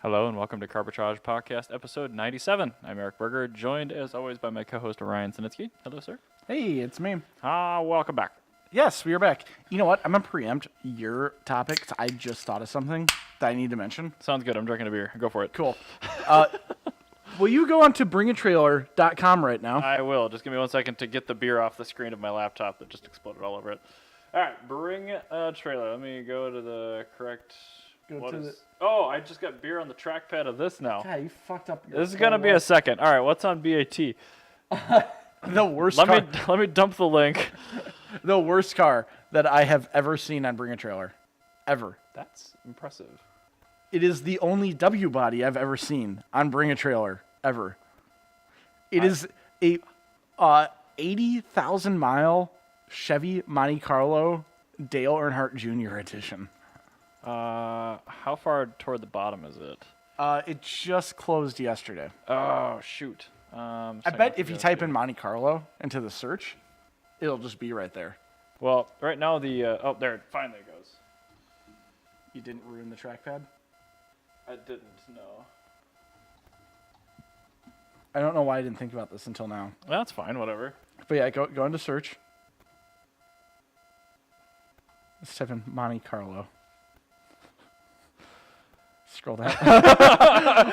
Hello and welcome to Carbitrage Podcast, episode 97. I'm Eric Berger, joined as always by my co-host Ryan Sinitsky. Hello, sir. Hey, it's me. Welcome back. Yes, we are back. You know what? I'm going to preempt your topic 'cause I just thought of something that I need to mention. Sounds good. I'm drinking a beer. Go for it. Cool. Will you go on to bringatrailer.com right now? I will. Just give me 1 second to get the beer off the screen of my laptop that just exploded all over it. All right, bring a trailer. Let me go to the correct... Oh, I just got beer on the trackpad of this now. God, you fucked up your This is going to be a second. All right, what's on BAT? The worst Let car. me dump the link. The worst car that I have ever seen on Bring a Trailer. Ever. That's impressive. It is the only W body I've ever seen on Bring a Trailer. Ever. It is a 80,000 mile Chevy Monte Carlo Dale Earnhardt Jr. edition. How far toward the bottom is it? It just closed yesterday. Oh, shoot. I bet if you type in Monte Carlo into the search, it'll just be right there. Well, right now oh, there it finally goes. You didn't ruin the trackpad? I didn't, no. I don't know why I didn't think about this until now. That's fine, whatever. But yeah, go into search. Let's type in Monte Carlo. Scroll down.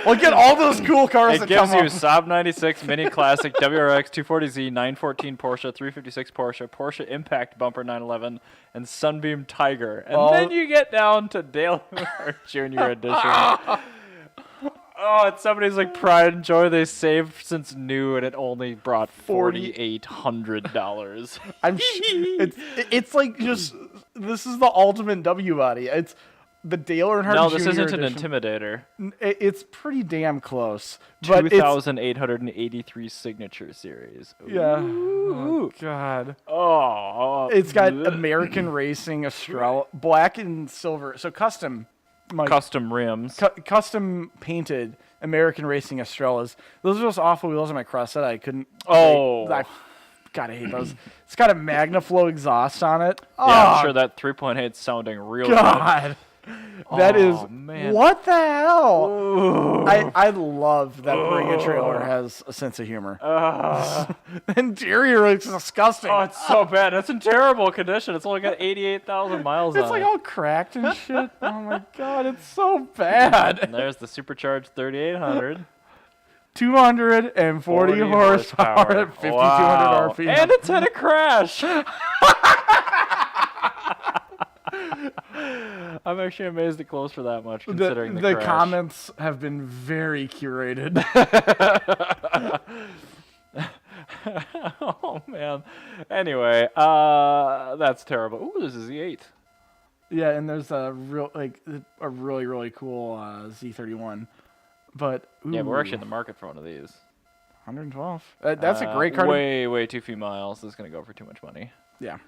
Look at all those cool cars It that gives come you up. Saab 96, Mini Classic, WRX 240Z, 914 Porsche, 356 Porsche, Porsche Impact Bumper 911, and Sunbeam Tiger. And then you get down to Dale Earnhardt Jr. edition. Oh, it's somebody's like pride and joy they saved since new, and it only brought $4,800. It's like just this is the ultimate W body. It's the Dale Earnhardt No, Jr. this isn't an edition. Intimidator. It's pretty damn close. But 2,883 signature series. Yeah. Ooh. Oh, God. Oh. It's got American Racing Estrella, black and silver. So custom. Custom rims. Custom painted American Racing Estrellas. Those are those awful wheels on my Crossette. I couldn't. Oh. God, I hate those. It's got a MagnaFlow exhaust on it. Yeah, I'm sure that 3.8 sounding real God. That is man. What the hell? Ooh. I love that Bring a Trailer has a sense of humor. Interior is disgusting. Oh, it's so bad. It's in terrible condition. It's only got 88,000 miles on It's like it. all cracked and shit. Oh my God, it's so bad. And there's the supercharged 3800. 240 horsepower at 5,200 Wow. RPM. And it's had a crash. I'm actually amazed it closed for that much, considering the the crash. comments have been very curated. Oh man. Anyway, that's terrible. Ooh, this is the 8. Yeah, and there's a really really cool Z31, but Yeah, but we're actually in the market for one of these. 112. That's a great car. Way too few miles. This is gonna go for too much money. Yeah.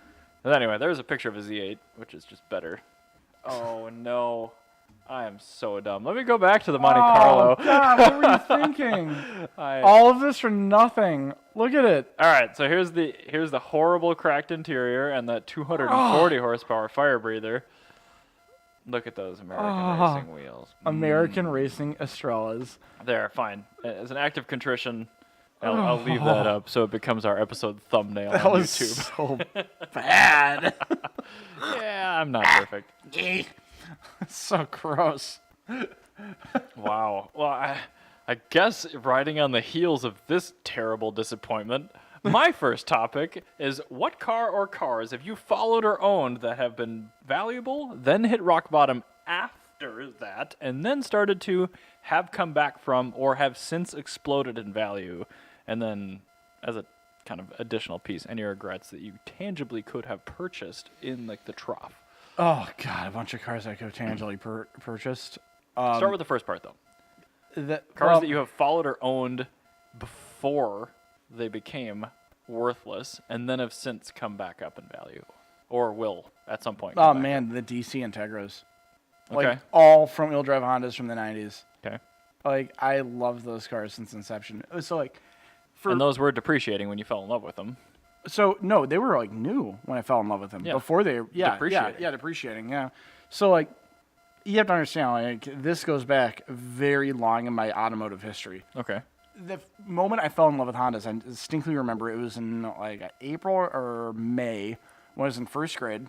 But anyway, there's a picture of a Z8, which is just better. Oh no, I am so dumb. Let me go back to the Monte Carlo. Oh God, what were you thinking? All of this for nothing. Look at it. All right, so here's the horrible cracked interior and that 240 horsepower fire breather. Look at those American Racing wheels. American Racing Estrellas. There, fine. As an act of contrition, I'll leave that up so it becomes our episode thumbnail That on was YouTube. so bad. Yeah, I'm not perfect. It's so gross. Wow. Well, I guess riding on the heels of this terrible disappointment, my first topic is what car or cars have you followed or owned that have been valuable, then hit rock bottom after that, and then started to have come back from or have since exploded in value, and then as a kind of additional piece, any regrets that you tangibly could have purchased in like the trough? Oh God, a bunch of cars I could have tangibly purchased. Start with the first part though. That, Cars that you have followed or owned before they became worthless and then have since come back up in value. Or will at some point. Oh man, the DC Integras. Like Okay. all front wheel drive Hondas from the 90s. Okay. Like I love those cars since inception. So like And those were depreciating when you fell in love with them. So no, they were like new when I fell in love with them. Yeah. Before they Depreciating. depreciating, yeah. So like You have to understand, like, this goes back very long in my automotive history. Okay. The moment I fell in love with Hondas, I distinctly remember it was in like April or May when I was in first grade.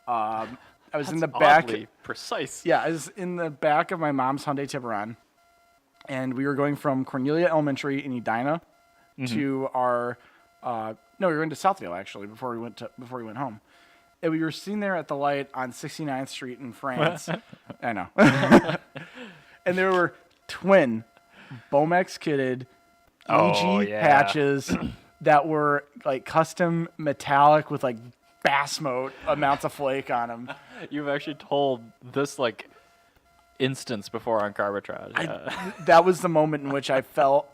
I was in the back. Oddly precise. Yeah, I was in the back of my mom's Hyundai Tiburon, and we were going from Cornelia Elementary in Edina to our. No, we were going to Southdale actually before we went home. And we were sitting there at the light on 69th Street in France. I know. And there were twin Bomex kitted EG patches that were like custom metallic with like bass moat amounts of flake on them. You've actually told this like instance before on Carbitrage. Yeah. That was the moment in which I fell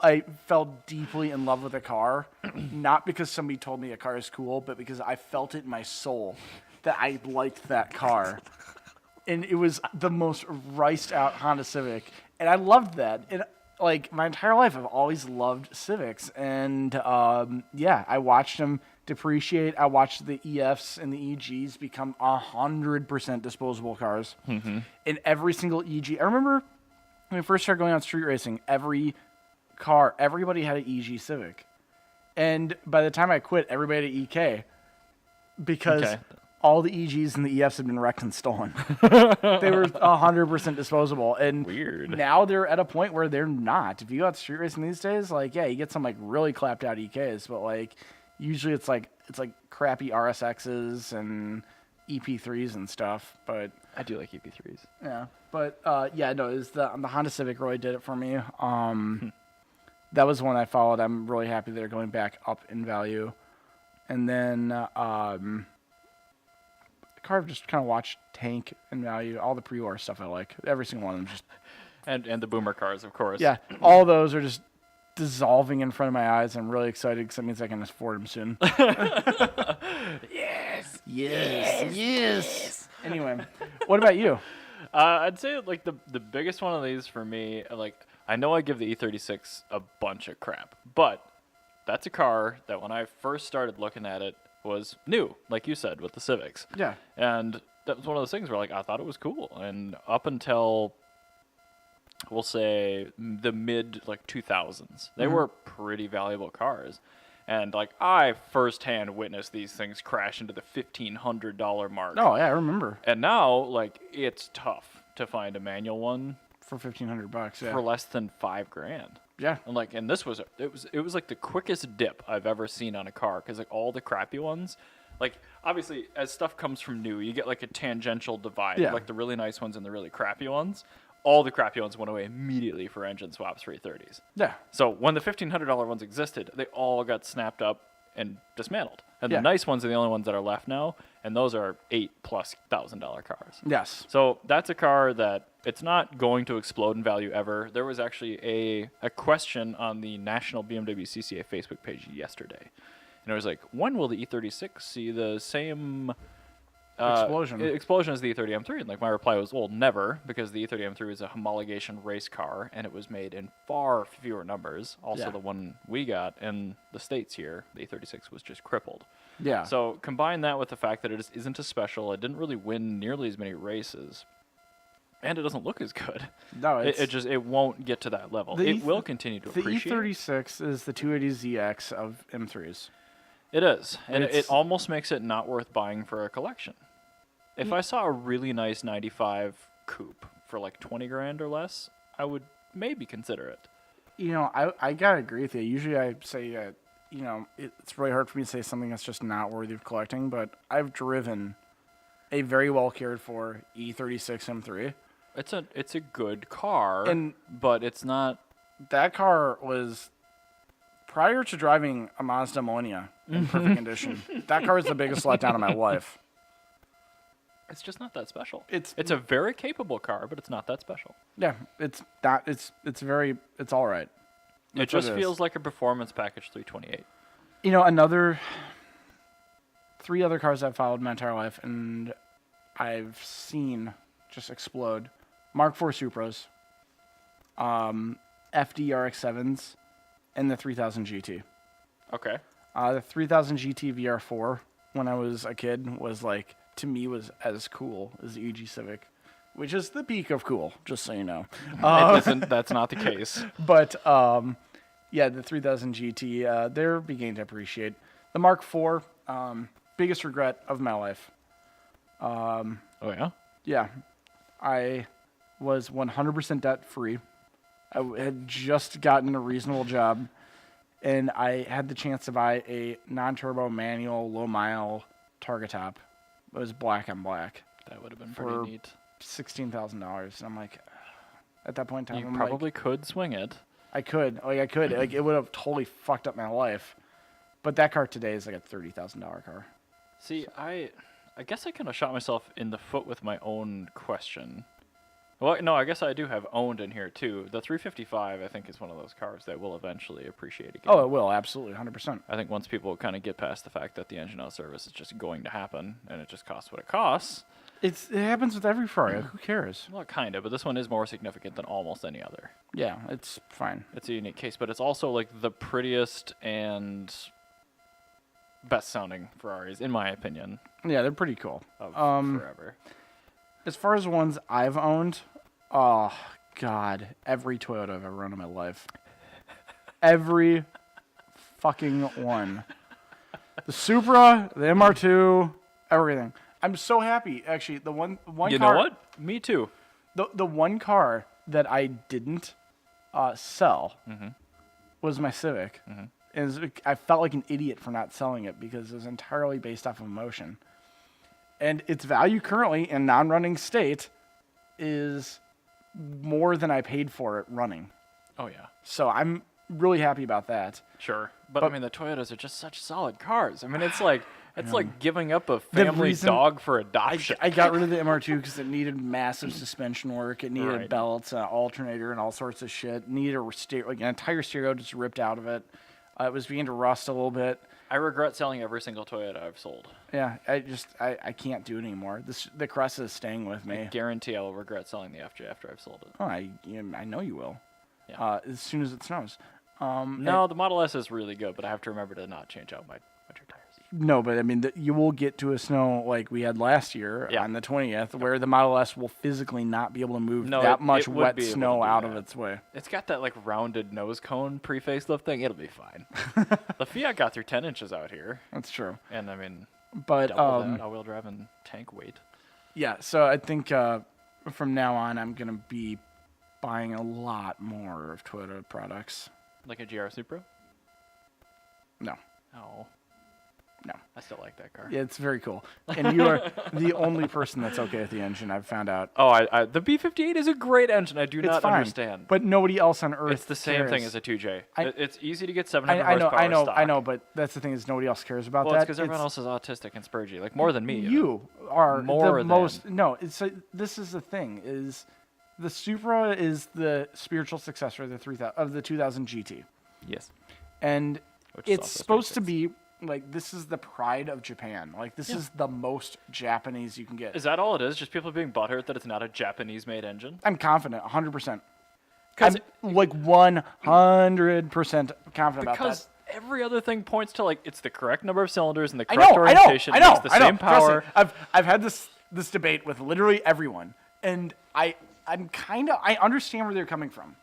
deeply in love with a car, not because somebody told me a car is cool, but because I felt it in my soul that I liked that car. And it was the most riced out Honda Civic, and I loved that. And like my entire life, I've always loved Civics, and I watched them depreciate. I watched the EFs and the EGs become 100% disposable cars. Mm-hmm. In every single EG, I remember when we first started going on street racing, everybody had an EG Civic, and by the time I quit, everybody had an EK because all the EGs and the EFs had been wrecked and stolen. They were 100% disposable, and Weird. now they're at a point where they're not. If you go out street racing these days, like you get some like really clapped out EKs, but like usually it's like crappy RSXs and EP3s and stuff. But I do like EP3s. yeah, but no, it was the Honda Civic really did it for me. That was one I followed. I'm really happy they're going back up in value, and then car I've just kind of watched tank in value. All the pre-war stuff I like. Every single one of them just And the boomer cars, of course. yeah. All those are just dissolving in front of my eyes. I'm really excited because that means I can afford them soon. Yes. Anyway, what about you? I'd say like the biggest one of these for me, like I know I give the E36 a bunch of crap, but that's a car that when I first started looking at it was new, like you said, with the Civics. Yeah. And that was one of those things where like I thought it was cool, and up until we'll say the mid like 2000s, they were pretty valuable cars. And like I firsthand witnessed these things crash into the $1,500 mark. Oh yeah, I remember. And now like it's tough to find a manual one For $1,500, yeah. for less than $5,000. Yeah. And like, and this was it was like the quickest dip I've ever seen on a car, because like all the crappy ones, like obviously as stuff comes from new, you get like a tangential divide, Yeah. like the really nice ones and the really crappy ones. All the crappy ones went away immediately for engine swaps 330s. Yeah. So when the $1,500 ones existed, they all got snapped up and dismantled. And Yeah. the nice ones are the only ones that are left now, and those are $8,000+ cars. Yes. So that's a car that it's not going to explode in value ever. There was actually a question on the National BMW CCA Facebook page yesterday. And it was like, when will the E36 see the same explosion as the E30 M3? And like my reply was, well, never, because the E30 M3 is a homologation race car, and it was made in far fewer numbers. Also, Yeah. the one we got in the States here, the E36 was just crippled. Yeah. So combine that with the fact that it just isn't as special. It didn't really win nearly as many races, and it doesn't look as good. No, it's, It won't get to that level. It will continue to the appreciate. E36 is the 280ZX of M3s. It is, and it It's- almost makes it not worth buying for a collection. If I saw a really nice 95 coupe for like 20 grand or less, I would maybe consider it. You know, I gotta agree with you. Usually I say, you know, it's really hard for me to say something that's just not worthy of collecting, but I've driven a very well cared for E36 M3. It's a good car, And- but it's not. That car was, prior to driving a Mazda Millennia in perfect condition, that car was the biggest letdown of my life. It's just not that special. It's a very capable car, but it's not that special. yeah, it's not. It's all right. It That's what just is. feels like a performance package 328. You know, three other cars I've followed my entire life, and I've seen just explode. Mark IV Supras, FD RX-7s, and the 3000 GT. Okay. The 3000 GT VR4, when I was a kid, was like, to me, was as cool as the EG Civic. which is the peak of cool, just so you know. It isn't. That's not the case. But yeah, the 3000 GT, they're beginning to appreciate. The Mark IV, biggest regret of my life. Oh yeah. Yeah, I was 100% debt free. I had just gotten a reasonable job, and I had the chance to buy a non-turbo manual low mile Targa top. It was black on black That would have been for pretty neat. $16,000. And I'm like, at that point in time, You I'm probably like, could swing it. I could. Like, I could. Like, it would have totally fucked up my life. But that car today is like a $30,000 car. See, I guess I kind of shot myself in the foot with my own question. Well, no, I guess I do have owned in here too. The 355, I think, is one of those cars that will eventually appreciate again. Oh, it will. Absolutely. 100%. I think once people kind of get past the fact that the engine out service is just going to happen and it just costs what it costs. It happens with every Ferrari. Who cares? Well, kind of, but this one is more significant than almost any other. Yeah, it's fine. It's a unique case, but it's also like the prettiest and best sounding Ferraris, in my opinion, Yeah, they're pretty cool. of forever. As far as ones I've owned, oh, God, every Toyota I've ever owned in my life. Every fucking one. The Supra, the MR2, everything. I'm so happy, actually. The one You car, know what? Me too. The one car that I didn't sell was my Civic. And I felt like an idiot for not selling it because it was entirely based off of emotion. And its value currently in non-running state is more than I paid for it running. Oh yeah, So I'm really happy about that. sure. But I mean, the Toyotas are just such solid cars. I mean, it's like giving up a family reason- dog for adoption. I got rid of the MR2 because it needed massive suspension work. It needed Right. belts, an alternator, and all sorts of shit. It needed like an entire stereo just ripped out of it. It was beginning to rust a little bit. I regret selling every single Toyota I've sold. Yeah, I can't do it anymore. The Cresta is staying with me. Guarantee I will regret selling the FJ after I've sold it. Oh, I know you will. Yeah. As soon as it snows. No, the Model S is really good, but I have to remember to not change out my winter tires. No, but I mean, you will get to a snow like we had last year Yeah. on the 20th, where the Model S will physically not be able to move No, that it much would wet be able to snow do out of that. its way. It's got that like rounded nose cone pre-facelift thing. It'll be fine. The Fiat got through 10 inches out here, That's true. and I mean, But double that all-wheel drive and tank weight. yeah, so I think from now on, I'm gonna be buying a lot more of Toyota products. Like a GR Supra? No, Oh, no. I still like that car. Yeah, it's very cool, and you are the only person that's okay with the engine. I've found out. Oh, the B58 is a great engine. I do It's not fine, understand. but nobody else on earth. It's the same thing cares. as a 2J. I- It's easy to get 700 I know, horsepower stock. I know, but that's the thing is nobody else cares about Well, that. it's because everyone else is autistic and spurgy, like more than me. even. You are More the than. most. No, it's this is the thing is, the Supra is the spiritual successor of the 2000 GT, Yes. and Which is it's also supposed to pretty be like this is the pride of Japan. Like this is the most Japanese you can get. Is that all it is? Just people being butthurt that it's not a Japanese-made engine? I'm confident, 100%. 'Cause I'm like 100% confident about Because every other thing points to like it's the correct number of cylinders and the that. correct orientation. I know. It's the I know. same Trust me, power. I've had this debate with literally everyone, and I understand where they're coming from.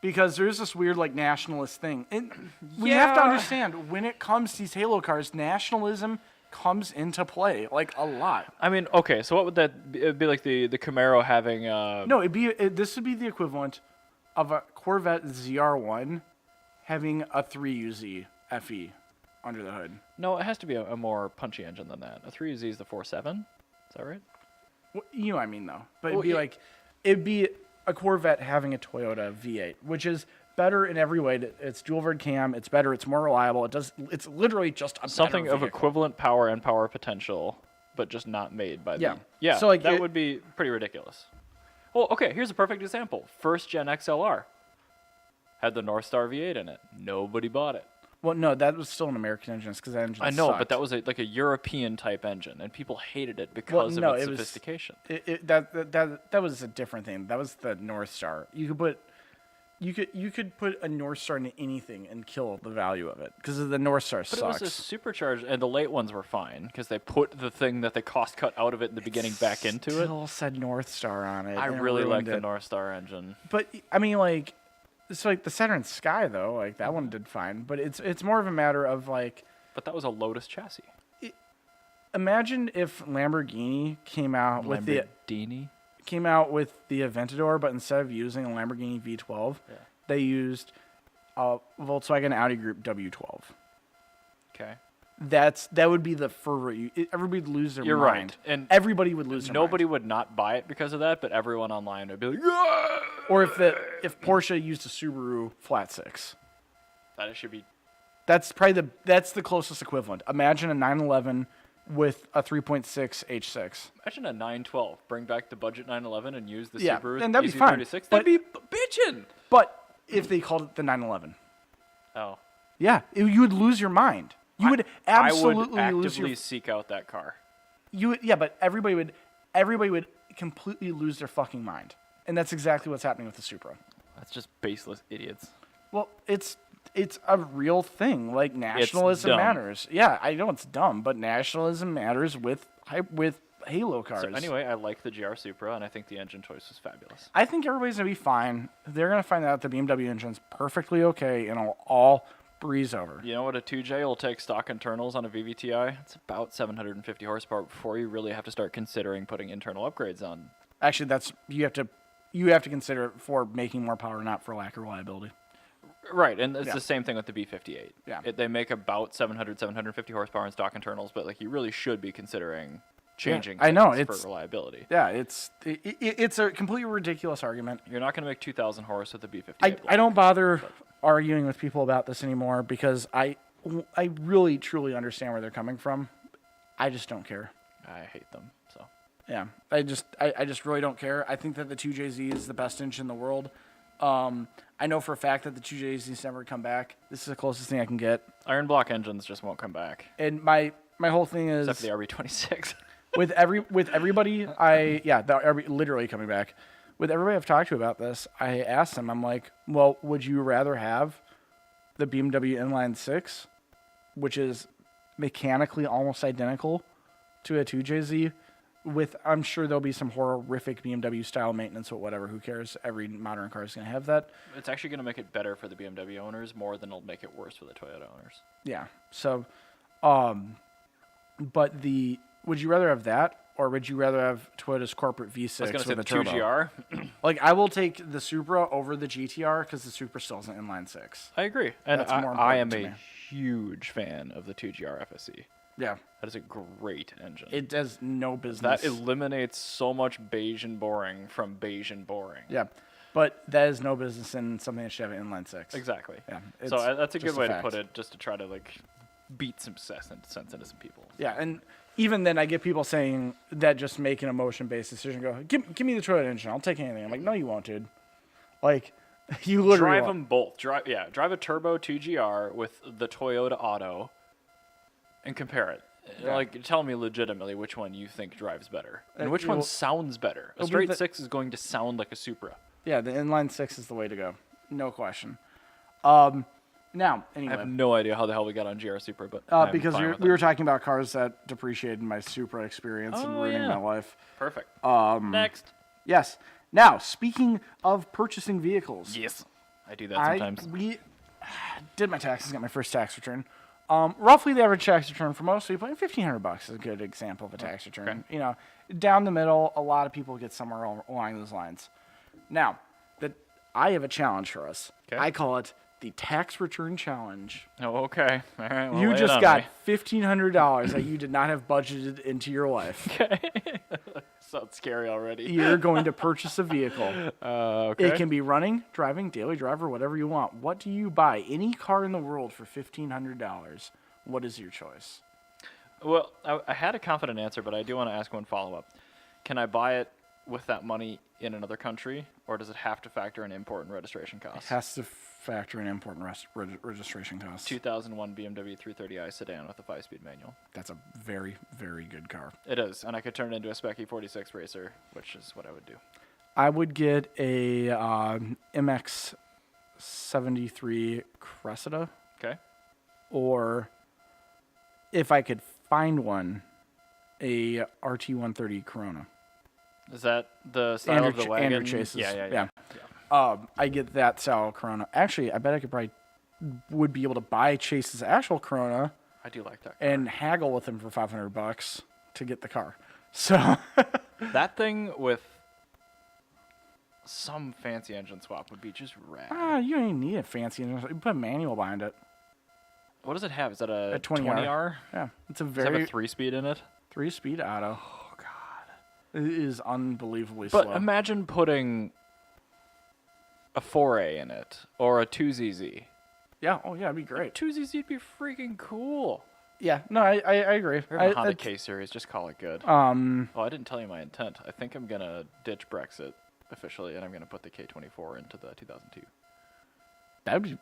Because there's this weird like nationalist thing. And we have to Yeah. understand when it comes to these Halo cars, nationalism comes into play like a lot. I mean, okay, so what would that be? It'd be like the Camaro having No, this would be the equivalent of a Corvette ZR1 having a 3UZ FE under the hood. No, it has to be a more punchy engine than that. A 3UZ is the 4.7. Is that right? You know what I mean though. But Well, it'd be a Corvette having a Toyota V8, which is better in every way. It's dual vert cam. It's better. It's more reliable. It's literally just a Something better of vehicle. equivalent power and power potential, but just not made by Yeah. the. Yeah. So, like, that it- would be pretty ridiculous. Well, okay, here's a perfect example. First gen XLR had the North Star V8 in it. Nobody bought it. Well, no, that was still an American engine because that engine I know, sucked. but that was like a European type engine, and people hated it because no, of its it was- sophistication. that was a different thing. That was the North Star. You could put You could put a North Star into anything and kill the value of it because the North Star But sucks. it was a supercharged, and the late ones were fine because they put the thing that they cost cut out of it in the beginning back into it. Still said North Star on it. I and it really like ruined the it. North Star engine. But I mean, like, it's like the Saturn Sky though. Like that one did fine. But it's more of a matter of like, But that was a Lotus chassis. imagine if Lamborghini came out with the Lamborghini. Aventador, but instead of using a Lamborghini V12, Yeah. they used a Volkswagen Audi Group W12. Okay. That would be the fervor. Everybody would lose their You're mind. right. And Everybody would lose their nobody mind. would not buy it because of that, but everyone online would be like, yeah! Or if Porsche used a Subaru flat six. That should be. That's probably the closest equivalent. Imagine a 911 with a 3.6 H6. Imagine a 912. Bring back the budget 911 and use the Yeah, Subaru and that'd be fine, EZ36. but- That'd be bitchin'. But if they called it the 911, Oh. yeah, you would lose your mind. You would absolutely I would lose your. actively seek out that car. But everybody would completely lose their fucking mind, and that's exactly what's happening with the Supra. That's just baseless idiots. Well, it's a real thing. Like nationalism dumb. matters. Yeah, I know it's dumb, but nationalism matters with Halo cars. So anyway, I like the GR Supra, and I think the engine choice was fabulous. I think everybody's gonna be fine. They're gonna find out the BMW engine's perfectly okay, and it'll all breeze over. You know what? A 2J will take stock internals on a VVTi. It's about 750 horsepower before you really have to start considering putting internal upgrades on. Actually, that's you have to consider it for making more power, not for lack of reliability. Right, and it's Yeah. the same thing with the B58. Yeah. They make about 750 horsepower in stock internals, but like you really should be considering changing I know, things it's- for reliability. Yeah, it's a completely ridiculous argument. You're not going to make 2,000 horse with the B58. I don't bother arguing with people about this anymore because I really truly understand where they're coming from. I just don't care. I hate them. So Yeah, I just really don't care. I think that the 2JZ is the best engine in the world. I know for a fact that the 2JZ's never come back. This is the closest thing I can get. iron block engines just won't come back, And my whole thing is except for the RB26. with everybody, literally coming back. With everybody I've talked to about this, I asked them, I'm like, well, would you rather have the BMW Inline 6, which is mechanically almost identical to a 2JZ, with, I'm sure there'll be some horrific BMW style maintenance, but whatever, who cares? Every modern car is going to have that. It's actually going to make it better for the BMW owners more than it'll make it worse for the Toyota owners. Yeah. So, but would you rather have that, or would you rather have Toyota's corporate V6 I was going to say with the a turbo? 2GR. Like, I will take the Supra over the GTR because the Supra still has an inline six. I agree. And That's more I am important to a me. huge fan of the 2GR FSE. Yeah. That is a great engine. It does no business. That eliminates so much beige and boring from beige and boring. Yeah. But that is no business in something that should have an inline six. Exactly. Yeah. So it's that's a just good way to fact. put it, just to try to like beat some sense into some people. Yeah. And even then, I get people saying that just make an emotion-based decision. Go, give me the Toyota engine. I'll take anything. I'm like, no, you won't, dude. Like, you literally Drive won't. them both. Drive a turbo 2GR with the Toyota Auto and compare it. Yeah. Like, tell me legitimately which one you think drives better and which it one will- sounds better. A it'll be straight the- 6 is going to sound like a Supra. Yeah, the inline six is the way to go. No question. Now, I anyway. have no idea how the hell we got on GR Supra, but I'm Because fine with we it. were talking about cars that depreciated my Supra experience and Oh, ruining yeah. my life. Perfect. Next. Yes. Now, speaking of purchasing vehicles, Yes. I do that sometimes. we did my taxes, got my first tax return. Roughly the average tax return for most people, $1,500 is a good example of a tax return. okay. You know, down the middle, a lot of people get somewhere along those lines. Now, I have a challenge for us. Okay. I call it the tax return challenge. Oh, okay. All right. Well, You lay it just on got me. $1,500 that you did not have budgeted into your life. Sounds scary already. You're going to purchase a vehicle. Okay. It can be running, driving, daily driver, whatever you want. What do you buy? Any car in the world for $1,500. What is your choice? Well, I had a confident answer, but I do want to ask one follow-up. Can I buy it with that money in another country, or does it have to factor in import and registration costs? Has to factor in import and registration costs. 2001 BMW 330i sedan with a 5-speed manual. That's a very, very good car. It is, and I could turn it into a Spec E46 racer, which is what I would do. I would get a MX 73 Cressida, Okay. or if I could find one, a RT130 Corona. Is that the style of the wagon? Andrew Chase's. Yeah. I get that style Corona. Actually, I bet I could probably would be able to buy Chase's actual Corona I do like that car. and haggle with him for $500 to get the car. So That thing with some fancy engine swap would be just rad. you don't even need a fancy engine. You put a manual behind it. What does it have? Is that a 20R. 20R? Yeah, it's a Does it have very a 3-speed in it? 3-speed auto. Oh, God. It is unbelievably But slow. imagine putting a 4A in it or a 2ZZ. Yeah, oh yeah, it'd be great. 2ZZ would be freaking cool. Yeah, no, I agree. Or a Honda K series, just call it good. Oh, I didn't tell you my intent. I think I'm gonna ditch Brexit officially, and I'm gonna put the K24 into the 2002. That'd be.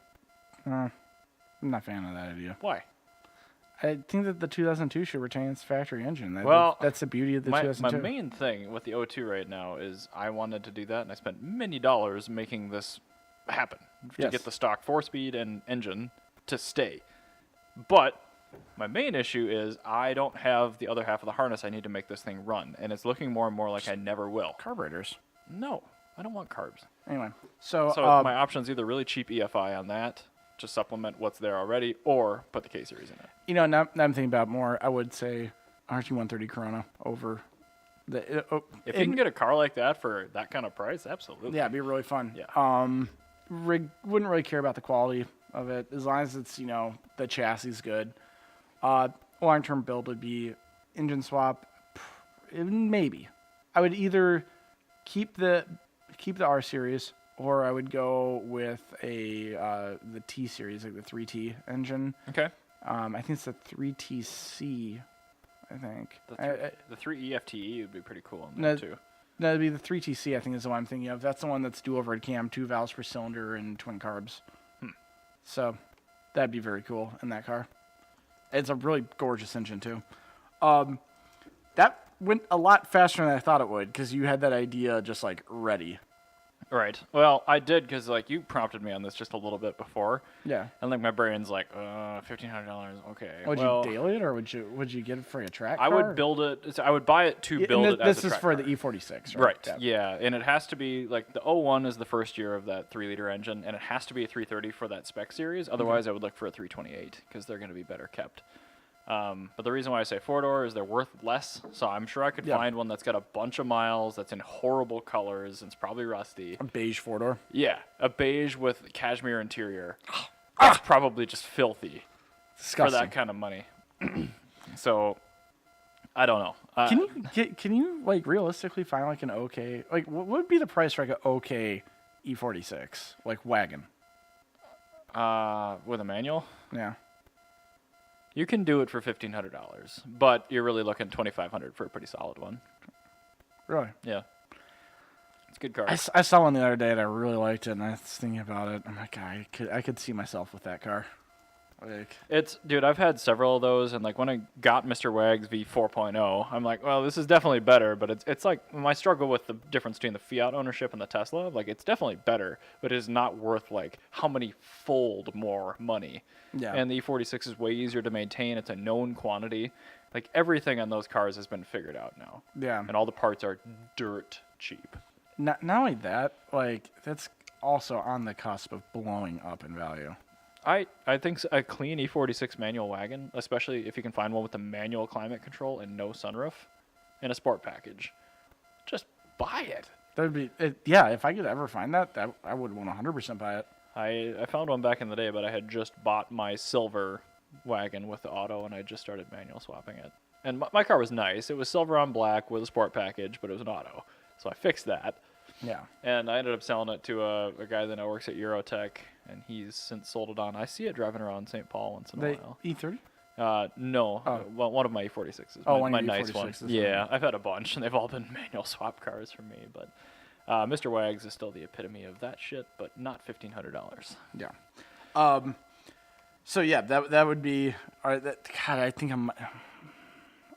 I'm not a fan of that idea. Why? I think that the 2002 should retain its factory engine. That's the beauty of the My 2002. main thing with the O2 right now is I wanted to do that, and I spent many dollars making this happen to Yes. get the stock 4-speed and engine to stay. But my main issue is I don't have the other half of the harness I need to make this thing run, and it's looking more and more like I never will. Carburetors. No, I don't want carbs. Anyway, so My option's either really cheap EFI on that to supplement what's there already, or put the K series in it. now I'm thinking about more. I would say RT130 Corona over the. If you can get a car like that for that kind of price, absolutely. Yeah, it'd be really fun. Yeah. Wouldn't really care about the quality of it as long as it's the chassis is good. Long-term build would be engine swap. Maybe I would either keep the R series, or I would go with the T series, like the 3T engine. Okay. I think it's the 3TC. I think The 3EFTE would be pretty cool in No, that too. no, it'd be the 3TC. I think is the one I'm thinking of. That's the one that's dual overhead cam, 2 valves per cylinder, and twin carbs. So that'd be very cool in that car. It's a really gorgeous engine too. That went a lot faster than I thought it would because you had that idea just like ready. Right. Well, I did because like you prompted me on this just a little bit before, Yeah. and like my brain's like, $1,500. Okay. Would well, you daily it or would you get it for a track I car? would build it. I would buy it to build it as This a is track for car. the E46, right? Right. Yeah, and it has to be like the 01 is the first year of that 3-liter engine, and it has to be a 330 for that spec series. Otherwise, I would look for a 328 because they're going to be better kept. But the reason why I say 4-door is they're worth less, so I'm sure I could find one that's got a bunch of miles, that's in horrible colors, and it's probably rusty. A beige 4-door. Yeah, a beige with cashmere interior. That's probably just filthy Disgusting. for that kind of money. So, I don't know. Can you like realistically find like an okay, like what would be the price for like an okay E46 like wagon? With a manual? Yeah. You can do it for $1,500, but you're really looking $2,500 for a pretty solid one. Really? Yeah, it's a good car. I saw one the other day and I really liked it, and I was thinking about it. I'm like, I could see myself with that car. Like, Dude, I've had several of those, and like when I got Mr. Wags V4.0, I'm like, well, this is definitely better, but it's like my struggle with the difference between the Fiat ownership and the Tesla. Like, it's definitely better, but it is not worth like how many fold more money. Yeah. And the E46 is way easier to maintain. It's a known quantity. Like everything on those cars has been figured out now. yeah. And all the parts are dirt cheap. Not only that, like that's also on the cusp of blowing up in value. I think a clean E46 manual wagon, especially if you can find one with a manual climate control and no sunroof, and a sport package, just buy it. That'd be yeah. If I could ever find that I would 100% buy it. I found one back in the day, but I had just bought my silver wagon with the auto, and I just started manual swapping it. And my car was nice. It was silver on black with a sport package, but it was an auto. So I fixed that. Yeah. And I ended up selling it to a guy that now works at Eurotech, and he's since sold it on. I see it driving around St. Paul once in a while. E30? No. Oh. Well, one of my E46s. Oh, my one of your nice one. E46s. Yeah, I've had a bunch, and they've all been manual swap cars for me. But Mr. Wags is still the epitome of that shit, but not $1,500. Yeah. So yeah, that would be. All right. God, I think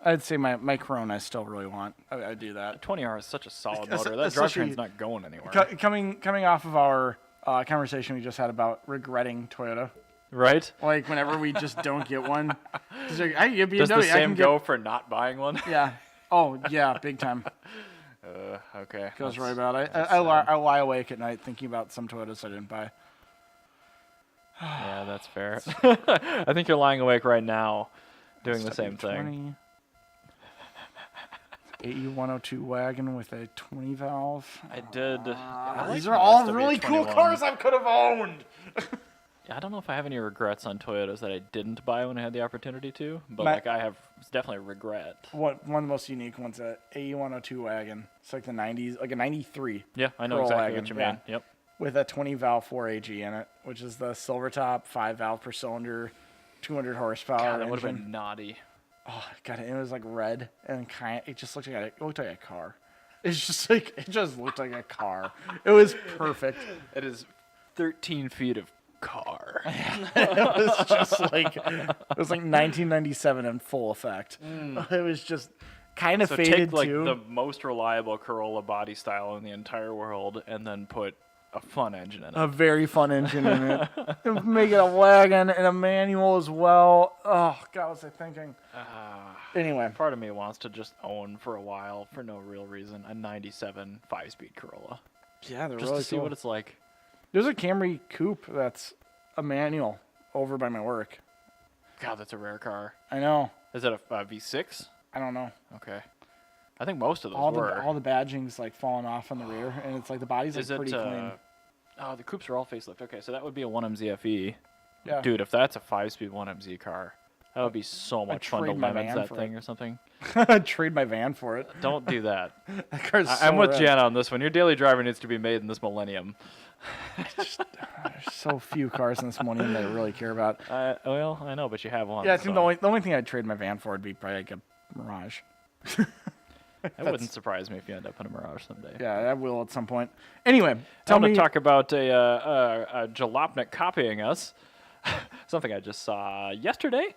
I'd say my Corona I still really want. I'd do that. 20R is such a solid motor. That Especially drivetrain's not going anywhere. Coming off of our conversation we just had about regretting Toyota. Right? Like whenever we just don't get one. It's like, I can get BMW. Does the I same can go for not buying one? Yeah. Oh yeah, big time. Okay. Goes that's- right about it. that's I lie awake at night thinking about some Toyotas I didn't buy. Yeah, that's fair. I think you're lying awake right now doing the same thing. 80-102 wagon with a 20 valve. I did. I like These are my all really cool SW21. cars I could have owned. Yeah, I don't know if I have any regrets on Toyotas that I didn't buy when I had the opportunity to, but My- like I have definitely a regret. One of the most unique ones, a 80-102 wagon. It's like the 90s, like a 93 Yeah, I know Corolla exactly wagon, what you yeah. mean. Yep. with a 20 valve 4AG in it, which is the silver top, 5 valve per cylinder, 200 horsepower. God, that would have engine. been naughty. Oh god, it was like red and it just looked like it looked like a car. It's just like it just looked like a car. It was perfect. It is 13 feet of car. It was just like 1997 in full effect. It was just kind of So faded take like too. the most reliable Corolla body style in the entire world, and then put a fun engine in it. A very fun engine in it. Make it a wagon and a manual as well. Oh god, what was I thinking? Anyway, Part of me wants to just own for a while, for no real reason, a 97 5-speed Corolla. yeah, they're Just really to see cool. what it's like. There's a Camry Coupe that's a manual over by my work. God, that's a rare car. I know. Is it a V6? I don't know. Okay. I think most of those All were. the badging's like falling off on the rear, and it's like the body's like Is it, pretty clean. Oh, the coupes are all facelift. Okay, so that would be a 1MZ Yeah. Dude, if that's a 5-speed 1MZ car, that would be so much fun to trade my lemons van that for thing or something. Trade my van for it. Don't do that. That car's I'm so with rad. Jan on this one. Your daily driver needs to be made in this millennium. There's so few cars in this millennium that I really care about. Well, I know, but you have one. Yeah, I think so the only thing I'd trade my van for would be probably like a Mirage. it wouldn't surprise me if you end up in a Mirage someday. Yeah, I will at some point. Anyway, tell I want me. to talk about a Jalopnik copying us. Something I just saw yesterday.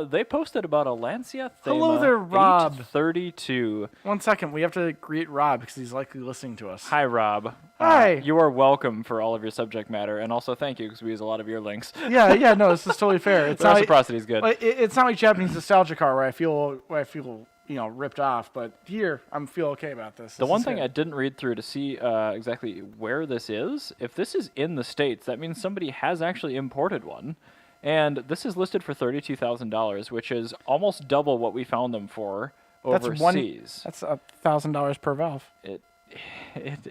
They posted about a Lancia Thema Hello there, Rob. 832. 1 second, we have to greet Rob because he's likely listening to us. Hi, Rob. Hi. You are welcome for all of your subject matter, and also thank you because we use a lot of your links. Yeah, no, this is totally fair. It's not like, Reciprocity is good. it's not like Japanese nostalgia car where I feel ripped off, but here I feel okay about this. The one thing I didn't read through to see exactly where this is, if this is in the States, that means somebody has actually imported one. And this is listed for $32,000, which is almost double what we found them for overseas. That's $1,000 per valve. It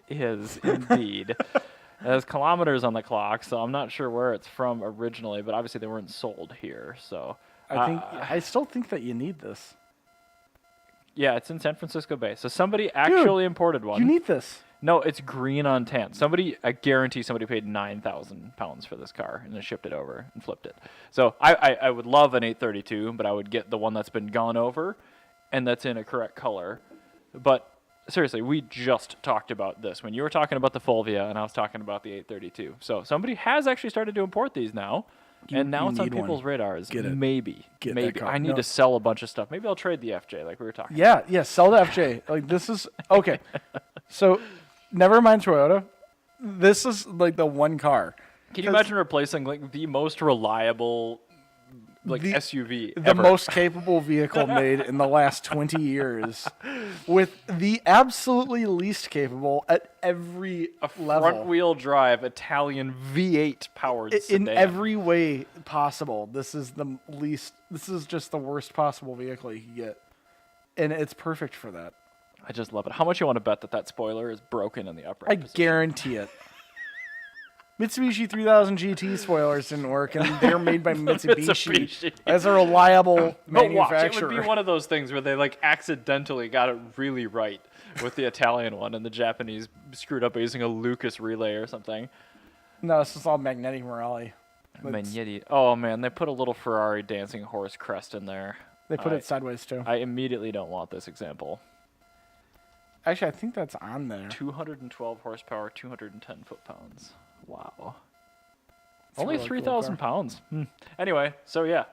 is indeed. It has kilometers on the clock, so I'm not sure where it's from originally, but obviously they weren't sold here. So I still think that you need this. yeah, it's in San Francisco Bay. So somebody actually imported one. You need this. No, it's green on tan. I guarantee somebody paid £9,000 for this car and then shipped it over and flipped it. So I would love an 832, but I would get the one that's been gone over and that's in a correct color. But seriously, we just talked about this when you were talking about the Fulvia and I was talking about the 832. So somebody has actually started to import these now. And now you it's on need one. people's radars. Get it. Maybe. Get that Maybe. car. I need No. to sell a bunch of stuff. Maybe I'll trade the FJ like we were talking. Yeah, sell the FJ. Like this is okay. So, never mind Toyota. This is like the one car. Can you imagine replacing like the most reliable like The- SUV The ever? most capable vehicle made in the last 20 years with the absolutely least capable at every level. front-wheel drive Italian V8 powered In sedan. every way possible. This is just the worst possible vehicle you can get. And it's perfect for that. I just love it. How much you want to bet that spoiler is broken in the upright I position? guarantee it. Mitsubishi 3000 GT spoilers didn't work, and they're made by Mitsubishi, Mitsubishi. as a reliable But watch, it manufacturer. would be one of those things where they like accidentally got it really right with the Italian one, and the Japanese screwed up by using a Lucas relay or something. No, this is all Magnetti Morelli. Magnetti. Oh man, they put a little Ferrari dancing horse crest in there. They put it sideways too. I immediately don't want this example. Actually, I think that's on there. 212 horsepower, 210 foot-pounds. Wow. a Only really cool 3,000 pounds. Anyway, so yeah,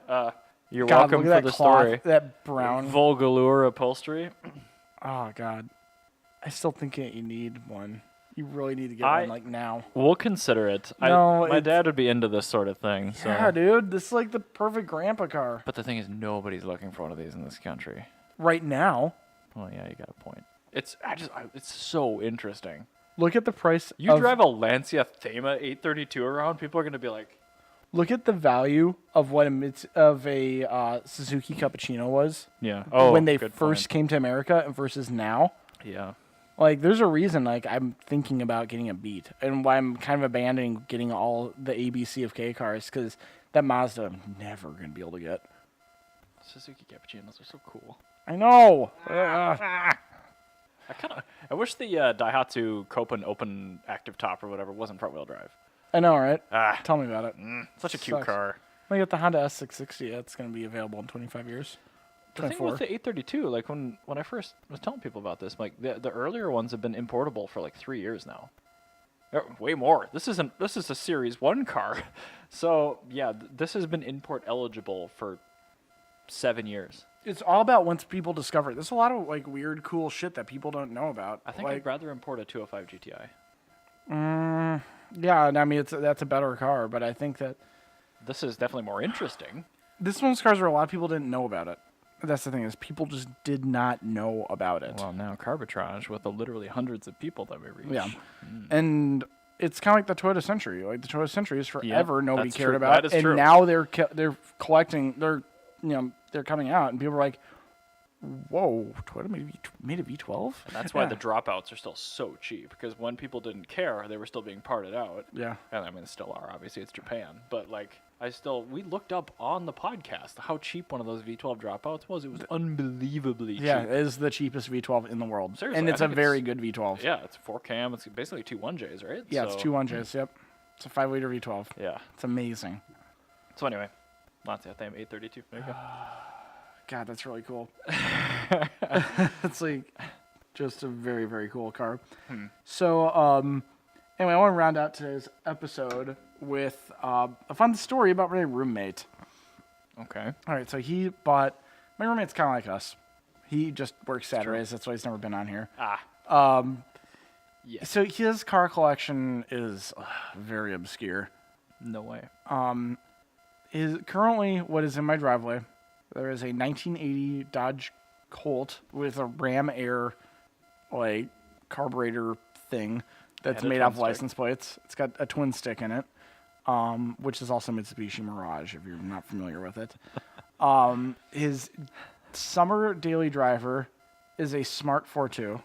you're God, welcome look at for that the cloth, story. that brown. Volgalure upholstery. Oh God, I still think that you need one. You really need to get one like now. We'll consider it. No, my dad would be into this sort of thing. So. Yeah, dude. This is like the perfect grandpa car. But the thing is, nobody's looking for one of these in this country. Right now. Well, yeah, you got a point. It's so interesting. Look at the price. You drive a Lancia Thema 832 around, people are going to be like, look at the value of what a Suzuki Cappuccino was. Yeah. Oh, when they good first point. came to America versus now. Yeah. Like, there's a reason, like, I'm thinking about getting a Beat. And why I'm kind of abandoning getting all the ABC of K cars, because that Mazda I'm never going to be able to get. Suzuki Cappuccinos are so cool. I know. I wish the Daihatsu Copen Open Active Top or whatever wasn't front wheel drive. I know, right? Ah, Tell me about it. such a cute Sucks. car. I got the Honda S660. That's going to be available in 25 years. The thing 24. with the 832, like when I first was telling people about this, like the earlier ones have been importable for like 3 years now. Way more. This is a Series 1 car. So, yeah, this has been import eligible for 7 years. It's all about once people discover it. There's a lot of like weird, cool shit that people don't know about. I think like, I'd rather import a 205 GTI. yeah, and I mean that's a better car, but I think that This is definitely more interesting. this one's cars where a lot of people didn't know about it. That's the thing is people just did not know about it. Well, now Carbitrage with the literally hundreds of people that we reach. Yeah, and it's kind of like the Toyota Century. Like the Toyota Century is forever nobody that's cared true. about, That is and true. now they're collecting. They're coming out, and people are like, "Whoa, Toyota made a V12." And that's why the dropouts are still so cheap, because when people didn't care, they were still being parted out. Yeah. And I mean, they still are. Obviously, it's Japan. But, like, we looked up on the podcast how cheap one of those V12 dropouts was. It was unbelievably Yeah, cheap. it is the cheapest V12 in the world. Seriously, and I it's a think very it's- good V12. Yeah, it's 4 cam. It's basically 2 1Js, right? Yeah, it's So, 2 1Js, yep. It's a 5-liter V12. Yeah. It's amazing. So, anyway, Lancia Thema 832. There you go. God, that's really cool. It's like just a very, very cool car. So, anyway, I want to round out today's episode with a fun story about my roommate. Okay. All right, so my roommate's kind of like us. He just works Saturdays. That's why he's never been on here. Yes. So his car collection is very obscure. No way. Currently, what is in my driveway, there is a 1980 Dodge Colt with a Ram Air, like, carburetor thing that's And a made twin out of stick. license plates. It's got a twin stick in it, which is also Mitsubishi Mirage, if you're not familiar with it. His summer daily driver is a Smart 4.2,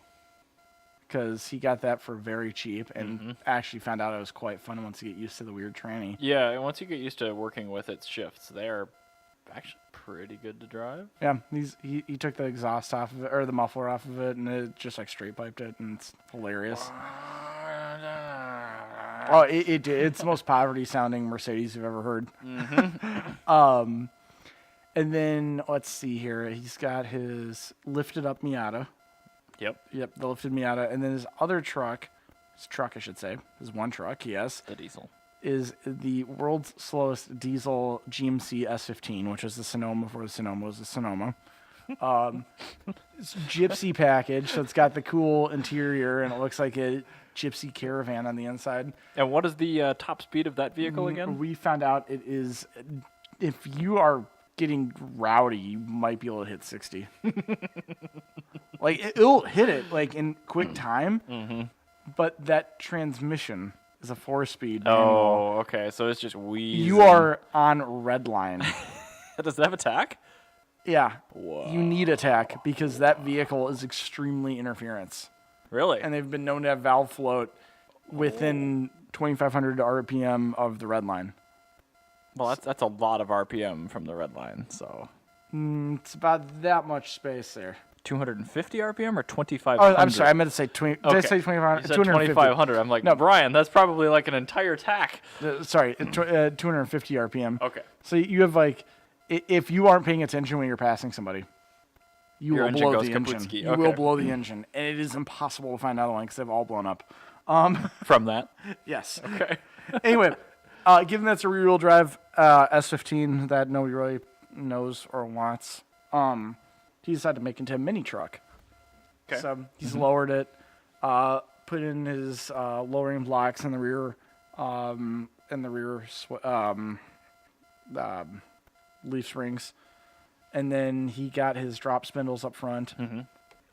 because he got that for very cheap and actually found out it was quite fun once you get used to the weird tranny. Yeah, and once you get used to working with its shifts, they're actually pretty good to drive. Yeah, he took the exhaust off of it, or the muffler off of it, and it just like straight piped it, and it's hilarious. Oh, it's the most poverty sounding Mercedes you've ever heard. And then let's see here, he's got his lifted up Miata. Yep. Yep, the lifted Miata, and then his other truck, his one truck, yes, The diesel. is the world's slowest diesel GMC S15, which is the Sonoma before the Sonoma was the Sonoma. It's gypsy package, so it's got the cool interior, and it looks like a gypsy caravan on the inside. And what is the top speed of that vehicle again? We found out it is, if you are getting rowdy, you might be able to hit 60. Like, it'll hit it, like, in quick time, but that transmission is a 4-speed manual. Oh, okay. So it's just wheezing. You are on red line. Does it have a tack? Yeah. Whoa. You need a tack because that vehicle is extremely interference. Really? And they've been known to have valve float within 2,500 RPM of the red line. Well, that's a lot of RPM from the red line. So It's about that much space there. 250 RPM or 2,500? Oh, I'm sorry. I meant to say 20. Did I say 2,500? You said 2,500. I'm like, no, Brian, that's probably like an entire tack. Sorry, 250 RPM. Okay. So you have like, if you aren't paying attention when you're passing somebody, you Your will engine blow goes the engine. kaputski. You will Okay. blow the engine, and it is impossible to find another one because they've all blown up. From that? Yes. Okay. Anyway, given that's a rear-wheel drive S15 that nobody really knows or wants, he decided to make it into a mini truck. Okay. So he's lowered it. put in his lowering blocks in the rear, leaf springs, and then he got his drop spindles up front, and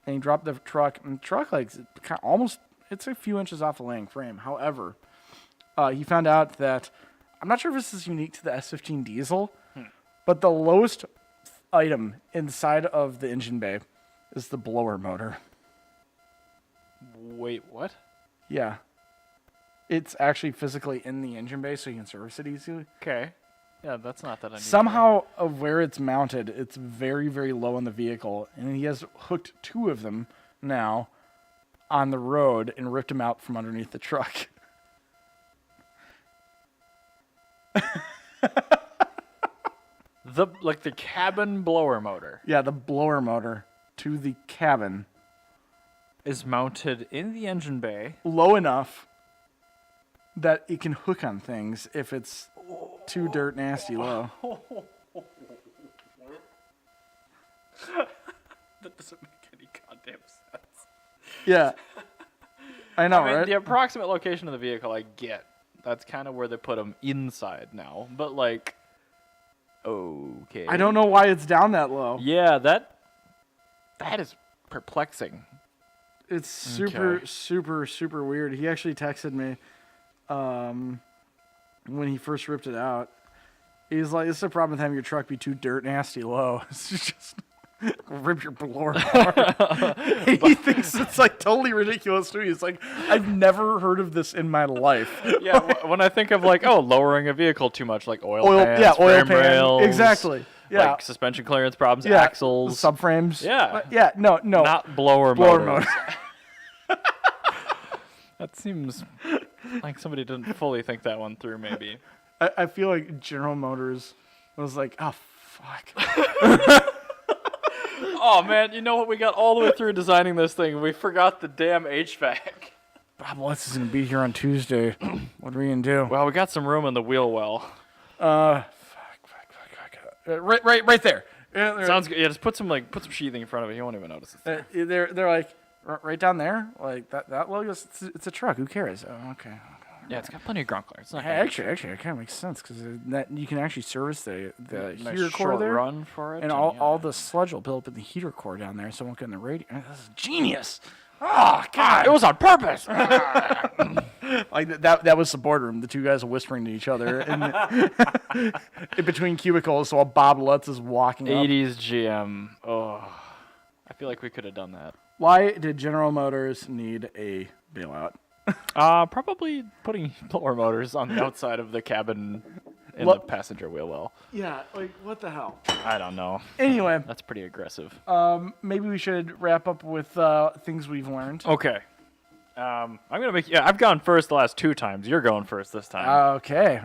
he dropped the truck. And the truck like almost it's a few inches off the laying frame. However, he found out that I'm not sure if this is unique to the S15 diesel, but the lowest item inside of the engine bay is the blower motor. Wait, what? Yeah. It's actually physically in the engine bay, so you can service it easily. Okay. Yeah, that's not that unusual. Somehow, of where it's mounted, it's very, very low in the vehicle, and he has hooked 2 of them now on the road and ripped them out from underneath the truck. The cabin blower motor Yeah, the blower motor to the cabin. is mounted in the engine bay. Low enough that it can hook on things if it's too dirt nasty low. That doesn't make any goddamn sense. Yeah. I know, I mean, right? the approximate location of the vehicle, I get. That's kind of where they put them inside now. But, like, okay. I don't know why it's down that low. Yeah, that is perplexing. It's super, Okay. super, super weird. He actually texted me when he first ripped it out. He's like, "This is the problem with having your truck be too dirt nasty low. It's just rip your blower apart." He thinks it's like totally ridiculous too. He's like, "I've never heard of this in my life." Yeah, when I think of, like, lowering a vehicle too much, like oil pans, oil frame pan, rails. exactly. Yeah, Like suspension clearance problems, yeah, axles. subframes. Yeah. Yeah. No. Not blower blower motors. motor. That seems like somebody didn't fully think that one through, maybe. I feel like General Motors was like, "Oh fuck." Oh, man, you know what? We got all the way through designing this thing. We forgot the damn HVAC. Bob Lutz is gonna be here on Tuesday. What are we gonna do? Well, we got some room in the wheel well. Fuck. Right there. Sounds good. Yeah, just put some sheathing in front of it. You won't even notice it. They're like right down there. Like that logo. It's a truck. Who cares? Oh, okay. Yeah, it's got plenty of ground clearance. It's not Hey, actually, it kind of makes sense because that you can actually service the nice heater core short there, run for it, and yeah. all the sludge will build up in the heater core down there, so it won't get in the radiator. This is genius. Oh God, It was on purpose. like that was the boardroom. The 2 guys are whispering to each other in between cubicles while Bob Lutz is walking up. 80s GM. Oh, I feel like we could have done that. Why did General Motors need a bailout? Probably putting blower motors on the outside of the cabin in the passenger wheel well. Yeah, like what the hell? I don't know. Anyway, That's pretty aggressive. maybe we should wrap up with things we've learned. Okay. I'm gonna make. Yeah, I've gone first the last 2 times. You're going first this time. Okay.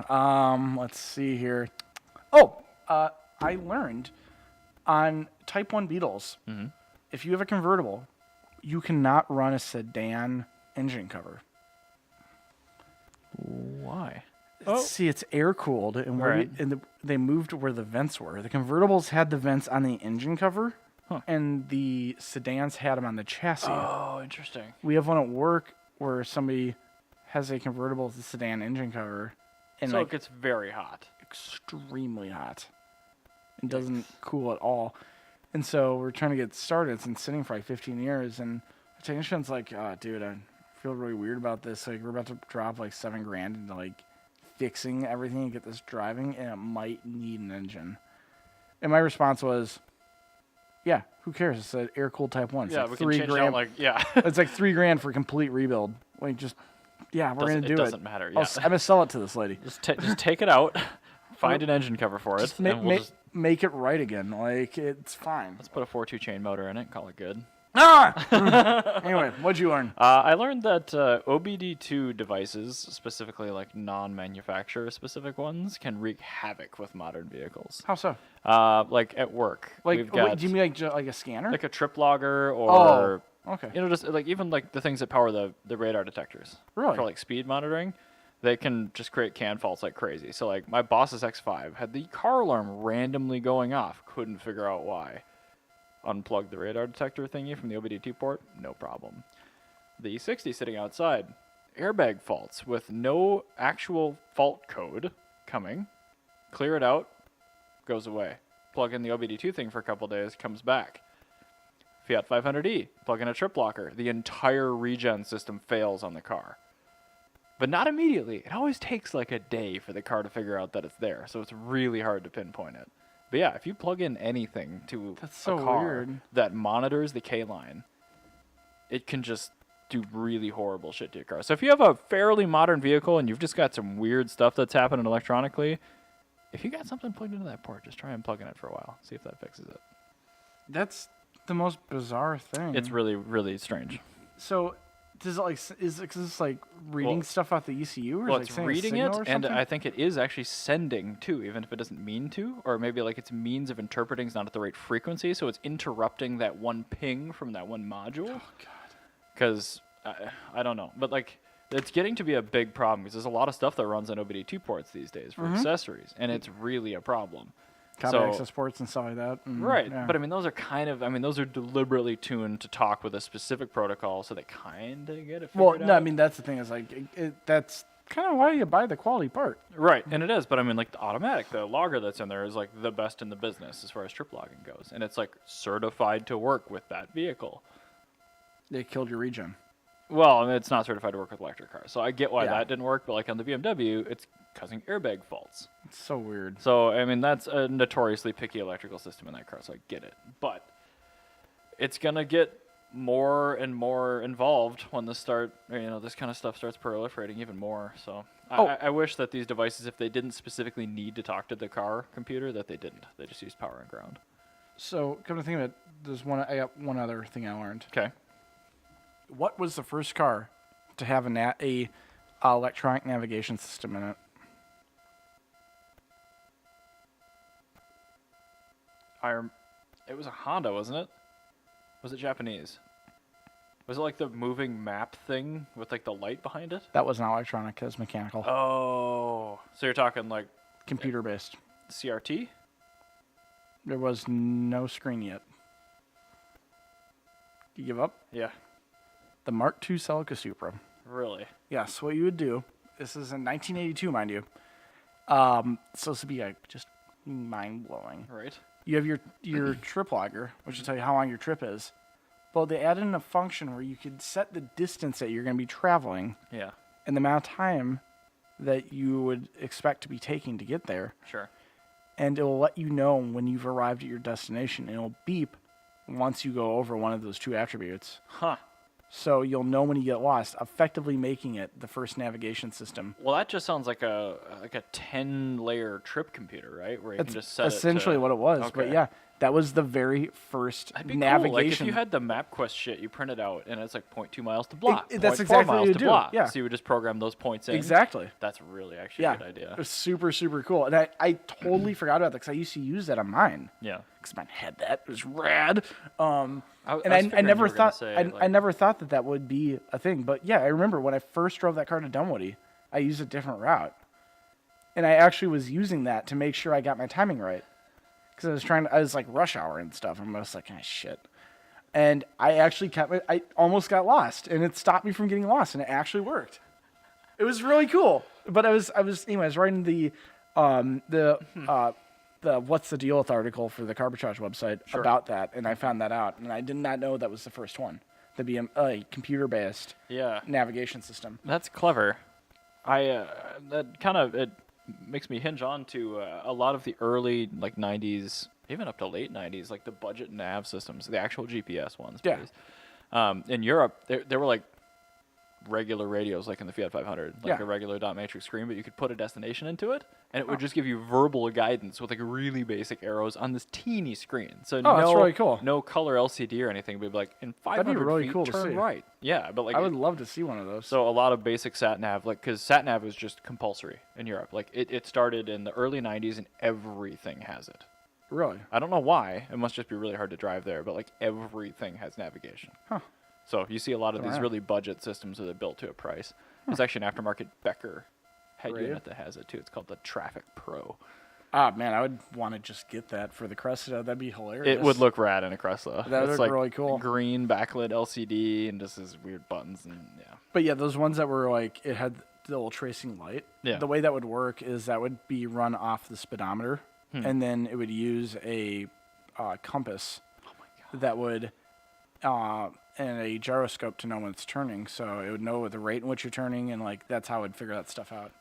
Let's see here. Oh, I learned on Type 1 Beetles, if you have a convertible, you cannot run a sedan engine cover. Why? See, it's air cooled, and Right. they moved where the vents were. The convertibles had the vents on the engine cover, and the sedans had them on the chassis. Oh, interesting. We have one at work where somebody has a convertible with a sedan engine cover, and So like it gets very hot. extremely hot, and doesn't cool at all. And so we're trying to get started. It's been sitting for like 15 years, and the technician's like, "Dude, I feel really weird about this. Like, we're about to drop like $7,000 into like fixing everything and get this driving, and it might need an engine." And my response was, "Yeah, who cares? It's an air-cooled Type 1. It's Yeah, like we can change it out yeah. It's like $3,000 for a complete rebuild. Like, just we're gonna do it. It doesn't matter. I'm Yeah. gonna sell it to this lady. Just take it out, find an engine cover for it, Just and we'll just make it right again. Like, it's fine." let's put a 4.2 chain motor in it and call it good. Anyway, what'd you learn? I learned that OBD2 devices, specifically like non-manufacturer specific ones, can wreak havoc with modern vehicles. How so? Like at work, Like, we've got do you mean like a scanner? like a trip logger or Okay. just like even like the things that power the radar detectors Really? for like speed monitoring. They can just create CAN faults like crazy. So like my boss's X5 had the car alarm randomly going off. Couldn't figure out why. Unplug the radar detector thingy from the OBD2 port, no problem. the E60 sitting outside. Airbag faults with no actual fault code coming. Clear it out, goes away. Plug in the OBD2 thing for a couple days, comes back. Fiat 500e, plug in a trip locker. The entire regen system fails on the car. But not immediately. It always takes like a day for the car to figure out that it's there, so it's really hard to pinpoint it. But yeah, if you plug in anything to That's so a car weird. that monitors the K-line, it can just do really horrible shit to your car. So if you have a fairly modern vehicle and you've just got some weird stuff that's happening electronically, if you got something plugged into that port, just try and plug in it for a while. See if that fixes it. That's the most bizarre thing. It's really, really strange. So, does it like is this like reading stuff off the ECU, or Well, is it it's like reading saying a it, signal or and something? I think it is actually sending too, even if it doesn't mean to, or maybe like its means of interpreting is not at the right frequency, so it's interrupting that one ping from that one module. Oh God. Because I don't know, but like it's getting to be a big problem because there's a lot of stuff that runs on OBD2 ports these days for accessories, and it's really a problem. Copy access ports and stuff like that. Right, Yeah. but I mean those are deliberately tuned to talk with a specific protocol, so they kind of get it figured Well, out. no, I mean that's the thing is like that's kind of why you buy the quality part. Right, and it is, but I mean, like, the automatic, the logger that's in there is, like, the best in the business as far as trip logging goes. And it's, like, certified to work with that vehicle. They killed your regen. Well, I mean, it's not certified to work with electric cars. So I get why Yeah. that didn't work, but, like, on the BMW, it's causing airbag faults. It's so weird. So, I mean, that's a notoriously picky electrical system in that car, so I get it. But it's going to get more and more involved when this kind of stuff starts proliferating even more. So I wish that these devices, if they didn't specifically need to talk to the car computer, that they didn't. They just used power and ground. So, come to think of it, I got one other thing I learned. Okay. What was the first car to have a electronic navigation system in it? It was a Honda, wasn't it? Was it Japanese? Was it like the moving map thing with like the light behind it? That was not electronic. That was mechanical. Oh, so you're talking like Computer based. CRT? There was no screen yet. You give up? Yeah, The Mark II Celica Supra. really. Yes, what you would do, this is in 1982, mind you. So this would be just mind-blowing. Right. You have your trip logger, which will tell you how long your trip is. But they added in a function where you could set the distance that you're going to be traveling Yeah, and the amount of time that you would expect to be taking to get there. sure. And it will let you know when you've arrived at your destination. And it'll beep once you go over one of those two attributes. Huh. So you'll know when you get lost, effectively making it the first navigation system. Well, that just sounds like a 10-layer trip computer, right? Where you That's can just set essentially it to, what it was. But Okay. yeah, that was the very first That'd be navigation. cool. Like if you had the MapQuest shit, you print it out, and it's like 0.2 miles to blah. That's 0.4 exactly what miles you to do, blah. yeah. So you would just program those points in. Exactly. That's really actually Yeah. a good idea. It was super, super cool. And I totally forgot about that because I used to use that on mine. Yeah. Because mine had that. It was rad. And was I figuring never you were gonna thought say, I like- never thought that would be a thing. But yeah, I remember when I first drove that car to Dunwoody, I used a different route. And I actually was using that to make sure I got my timing right. Because I was like rush hour and stuff. And I was like, shit. And I actually I almost got lost. And it stopped me from getting lost. And it actually worked. It was really cool. But I was writing the What's the Deal with article for the Carbitrage website about that. And I found that out. And I did not know that was the first one. To be a computer-based Yeah. navigation system. That's clever. It makes me hinge on to a lot of the early like 90s, even up to late 90s, like the budget nav systems, the actual GPS ones. Yeah. Please. In Europe, there were like regular radios, like in the Fiat 500, like Yeah. a regular dot matrix screen, but you could put a destination into it, and it would just give you verbal guidance with like really basic arrows on this teeny screen. So that's really cool. No color LCD or anything, but like in 500 really feet, cool to turn see. right. Yeah, but like I would love to see one of those. so a lot of basic sat nav, like because sat nav was just compulsory in Europe. Like it started in the early 90s, and everything has it. Really? I don't know why. It must just be really hard to drive there, but like everything has navigation. Huh. So you see a lot of these Wow. really budget systems that are built to a price. There's actually an aftermarket Becker head Radio? unit that has it too. It's called the Traffic Pro. Ah, man, I would want to just get that for the Cressida. That'd be hilarious. It would look rad in a Cressida. That would It's look like really cool. green backlit LCD and just these weird buttons and yeah. But yeah, those ones that were like, it had the little tracing light. Yeah. The way that would work is that would be run off the speedometer, and then it would use a compass that would, and a gyroscope to know when it's turning. So it would know the rate in which you're turning, and like that's how it would figure that stuff out.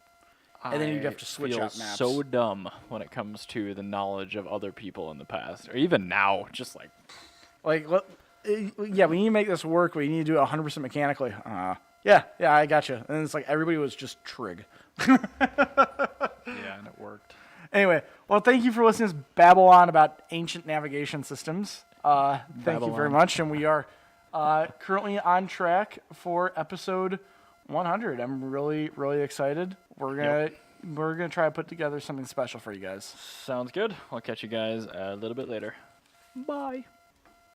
And then you'd have to switch feel out maps. so dumb when it comes to the knowledge of other people in the past, or even now. Just like, Yeah, we need to make this work, but you need to do it 100% mechanically. Yeah, I gotcha. And it's like everybody was just trig. yeah, and it worked. Anyway, well, thank you for listening to this babble on about ancient navigation systems. Thank you very much, and we are currently on track for episode 100. I'm really, really excited. We're gonna try to put together something special for you guys. Sounds good. I'll catch you guys a little bit later. Bye.